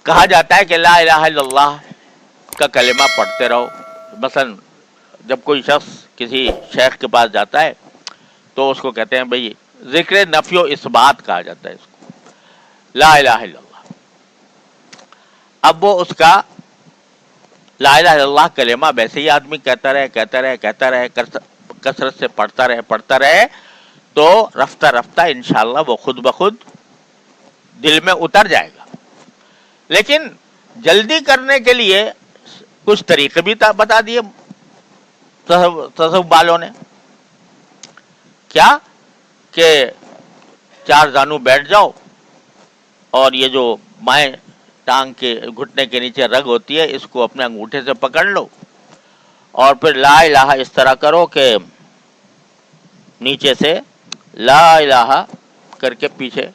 کہا جاتا ہے کہ لا الہ الا اللہ کا کلمہ پڑھتے رہو. مثلا جب کوئی شخص کسی شیخ کے پاس جاتا ہے تو اس کو کہتے ہیں بھئی ذکر نفی و اثبات کہا جاتا ہے اس کو, لا الہ الا اللہ. اب وہ اس کا لا الہ الا اللہ کلمہ ویسے ہی آدمی کہتا رہے کثرت سے پڑھتا رہے تو رفتہ رفتہ انشاءاللہ وہ خود بخود دل میں اتر جائے گا. لیکن جلدی کرنے کے لیے کچھ طریقے بھی بتا دیے تصوف والوں نے. کیا کہ 4 زانو بیٹھ جاؤ اور یہ جو بائیں ٹانگ کے گھٹنے کے نیچے رگ ہوتی ہے اس کو اپنے انگوٹھے سے پکڑ لو اور پھر لا الہ اس طرح کرو کہ نیچے سے لا الہ کر کے پیچھے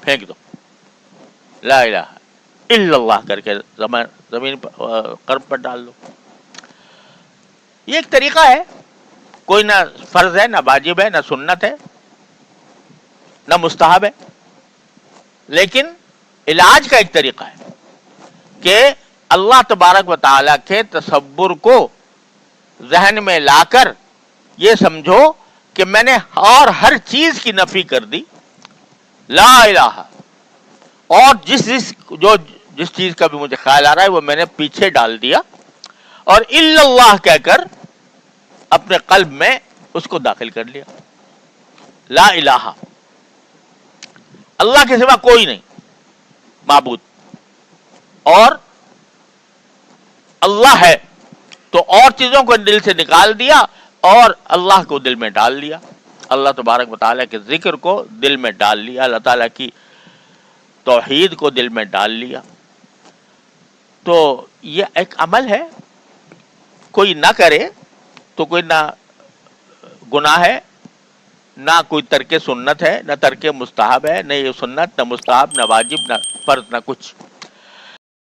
پھینک دو, لا الہ الا اللہ کر کے زمین پر قرب پر ڈال دو. یہ ایک طریقہ ہے, کوئی نہ فرض ہے, نہ واجب ہے, نہ سنت ہے, نہ مستحب ہے, لیکن علاج کا ایک طریقہ ہے کہ اللہ تبارک و تعالیٰ کے تصور کو ذہن میں لا کر یہ سمجھو کہ میں نے اور ہر چیز کی نفی کر دی, لا الہ, اور جس چیز کا بھی مجھے خیال آ رہا ہے وہ میں نے پیچھے ڈال دیا اور الا اللہ کہہ کر اپنے قلب میں اس کو داخل کر لیا. لا الہ, اللہ کے سوا کوئی نہیں معبود, اور اللہ ہے تو اور چیزوں کو دل سے نکال دیا اور اللہ کو دل میں ڈال لیا, اللہ تبارک و تعالیٰ کے ذکر کو دل میں ڈال لیا, اللہ تعالیٰ کی توحید کو دل میں ڈال لیا. تو یہ ایک عمل ہے, کوئی نہ کرے تو کوئی نہ گناہ ہے, نہ کوئی ترک سنت ہے, نہ ترک مستحب ہے, نہ یہ سنت, نہ مستحب, نہ واجب, نہ فرض, نہ کچھ.